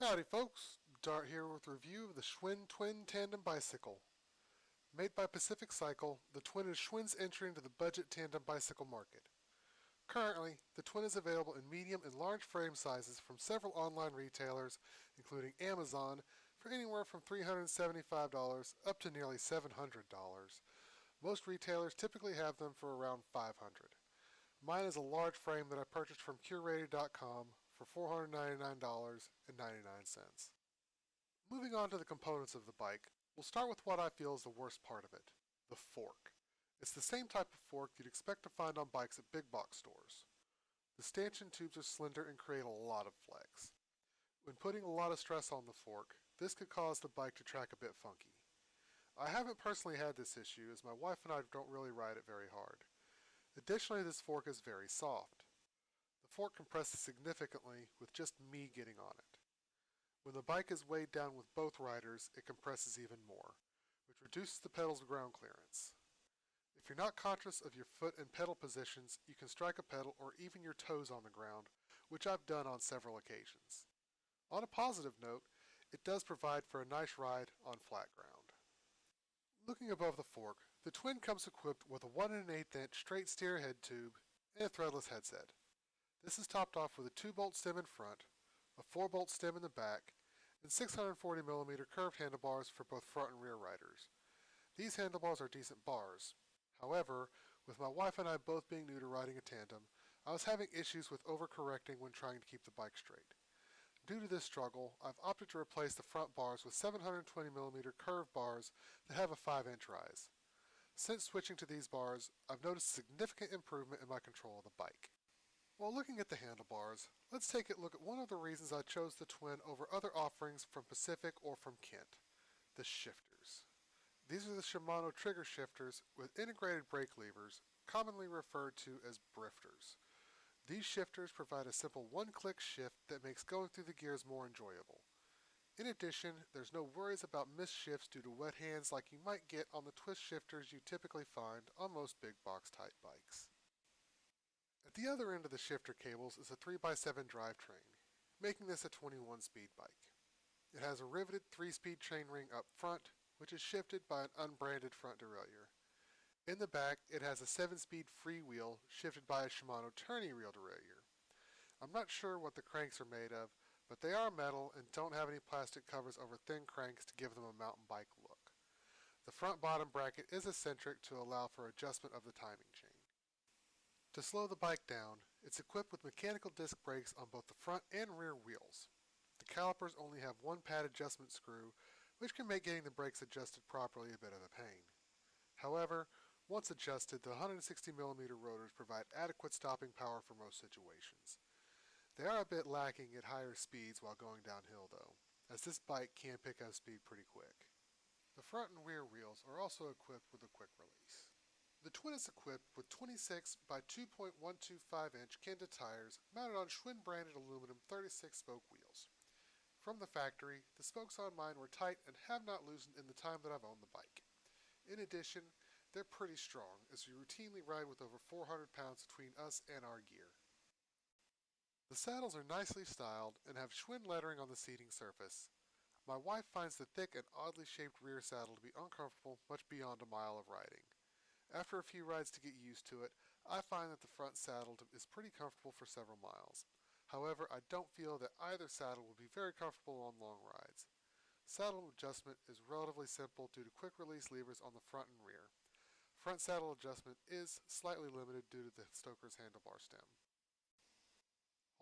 Howdy folks, Dart here with a review of the Schwinn Twinn Tandem bicycle. Made by Pacific Cycle, the Twin is Schwinn's entry into the budget tandem bicycle market. Currently, the Twin is available in medium and large frame sizes from several online retailers, including Amazon, for anywhere from $375 up to nearly $700. Most retailers typically have them for around $500. Mine is a large frame that I purchased from Curated.com for $499.99. Moving on to the components of the bike, we'll start with what I feel is the worst part of it, the fork. It's the same type of fork you'd expect to find on bikes at big box stores. The stanchion tubes are slender and create a lot of flex. When putting a lot of stress on the fork, this could cause the bike to track a bit funky. I haven't personally had this issue as my wife and I don't really ride it very hard. Additionally, this fork is very soft. The fork compresses significantly with just me getting on it. When the bike is weighed down with both riders, it compresses even more, which reduces the pedal's ground clearance. If you're not conscious of your foot and pedal positions, you can strike a pedal or even your toes on the ground, which I've done on several occasions. On a positive note, it does provide for a nice ride on flat ground. Looking above the fork, the Twin comes equipped with a 1 1/8 inch straight steer head tube and a threadless headset. This is topped off with a 2-bolt stem in front, a 4-bolt stem in the back, and 640mm curved handlebars for both front and rear riders. These handlebars are decent bars. However, with my wife and I both being new to riding a tandem, I was having issues with overcorrecting when trying to keep the bike straight. Due to this struggle, I've opted to replace the front bars with 720mm curved bars that have a 5-inch rise. Since switching to these bars, I've noticed a significant improvement in my control of the bike. While looking at the handlebars, let's take a look at one of the reasons I chose the Twin over other offerings from Pacific or from Kent, the shifters. These are the Shimano trigger shifters with integrated brake levers, commonly referred to as brifters. These shifters provide a simple one-click shift that makes going through the gears more enjoyable. In addition, there's no worries about missed shifts due to wet hands like you might get on the twist shifters you typically find on most big box type bikes. At the other end of the shifter cables is a 3x7 drivetrain, making this a 21-speed bike. It has a riveted 3-speed chainring up front, which is shifted by an unbranded front derailleur. In the back, it has a 7-speed freewheel shifted by a Shimano tourney reel derailleur. I'm not sure what the cranks are made of, but they are metal and don't have any plastic covers over thin cranks to give them a mountain bike look. The front bottom bracket is eccentric to allow for adjustment of the timing chain. To slow the bike down, it's equipped with mechanical disc brakes on both the front and rear wheels. The calipers only have one pad adjustment screw, which can make getting the brakes adjusted properly a bit of a pain. However, once adjusted, the 160mm rotors provide adequate stopping power for most situations. They are a bit lacking at higher speeds while going downhill though, as this bike can pick up speed pretty quick. The front and rear wheels are also equipped with a quick release. The Twin is equipped with 26 by 2.125 inch Kenda tires mounted on Schwinn branded aluminum 36 spoke wheels. From the factory, the spokes on mine were tight and have not loosened in the time that I've owned the bike. In addition, they're pretty strong as we routinely ride with over 400 pounds between us and our gear. The saddles are nicely styled and have Schwinn lettering on the seating surface. My wife finds the thick and oddly shaped rear saddle to be uncomfortable much beyond a mile of riding. After a few rides to get used to it, I find that the front saddle is pretty comfortable for several miles. However, I don't feel that either saddle will be very comfortable on long rides. Saddle adjustment is relatively simple due to quick release levers on the front and rear. Front saddle adjustment is slightly limited due to the Stoker's handlebar stem.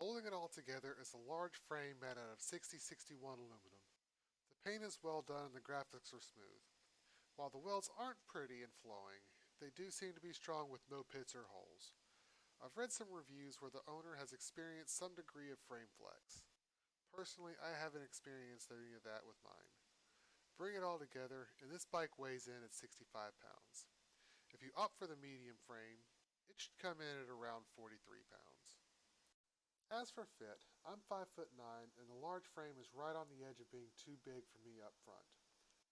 Holding it all together is a large frame made out of 6061 aluminum. The paint is well done and the graphics are smooth. While the welds aren't pretty and flowing, they do seem to be strong with no pits or holes. I've read some reviews where the owner has experienced some degree of frame flex. Personally, I haven't experienced any of that with mine. Bring it all together, and this bike weighs in at 65 pounds. If you opt for the medium frame, it should come in at around 43 pounds. As for fit, I'm 5'9", and the large frame is right on the edge of being too big for me up front.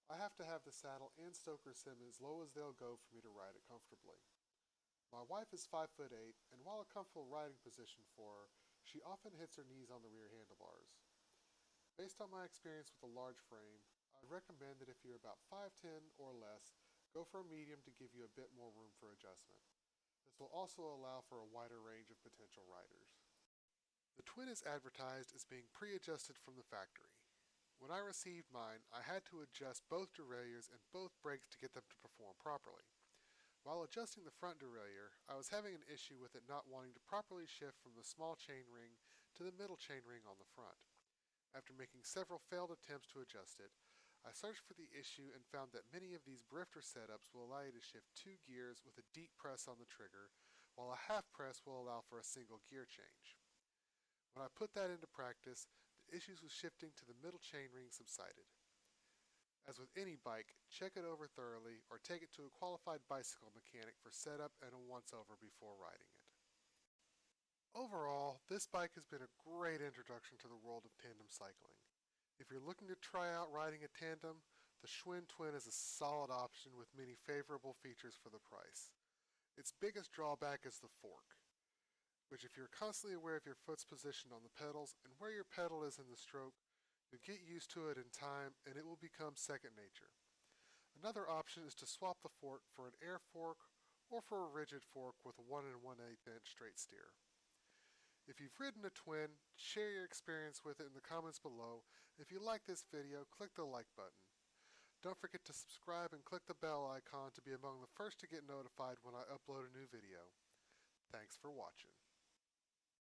I have to have the saddle and stoker stem as low as they'll go for me to ride it comfortably. My wife is 5'8", and while a comfortable riding position for her, she often hits her knees on the rear handlebars. Based on my experience with a large frame, I recommend that if you're about 5'10" or less, go for a medium to give you a bit more room for adjustment. This will also allow for a wider range of potential riders. The Twin is advertised as being pre-adjusted from the factory. When I received mine, I had to adjust both derailleurs and both brakes to get them to perform properly. While adjusting the front derailleur, I was having an issue with it not wanting to properly shift from the small chainring to the middle chainring on the front. After making several failed attempts to adjust it, I searched for the issue and found that many of these brifter setups will allow you to shift two gears with a deep press on the trigger, while a half press will allow for a single gear change. When I put that into practice, the issues with shifting to the middle chainring subsided. As with any bike, check it over thoroughly or take it to a qualified bicycle mechanic for setup and a once-over before riding it. Overall, this bike has been a great introduction to the world of tandem cycling. If you're looking to try out riding a tandem, the Schwinn Twinn is a solid option with many favorable features for the price. Its biggest drawback is the fork, which if you're constantly aware of your foot's position on the pedals and where your pedal is in the stroke, you'll get used to it in time and it will become second nature. Another option is to swap the fork for an air fork or for a rigid fork with a 1 1/8 inch straight steer. If you've ridden a Twin, share your experience with it in the comments below. If you like this video, click the like button. Don't forget to subscribe and click the bell icon to be among the first to get notified when I upload a new video. Thanks for watching.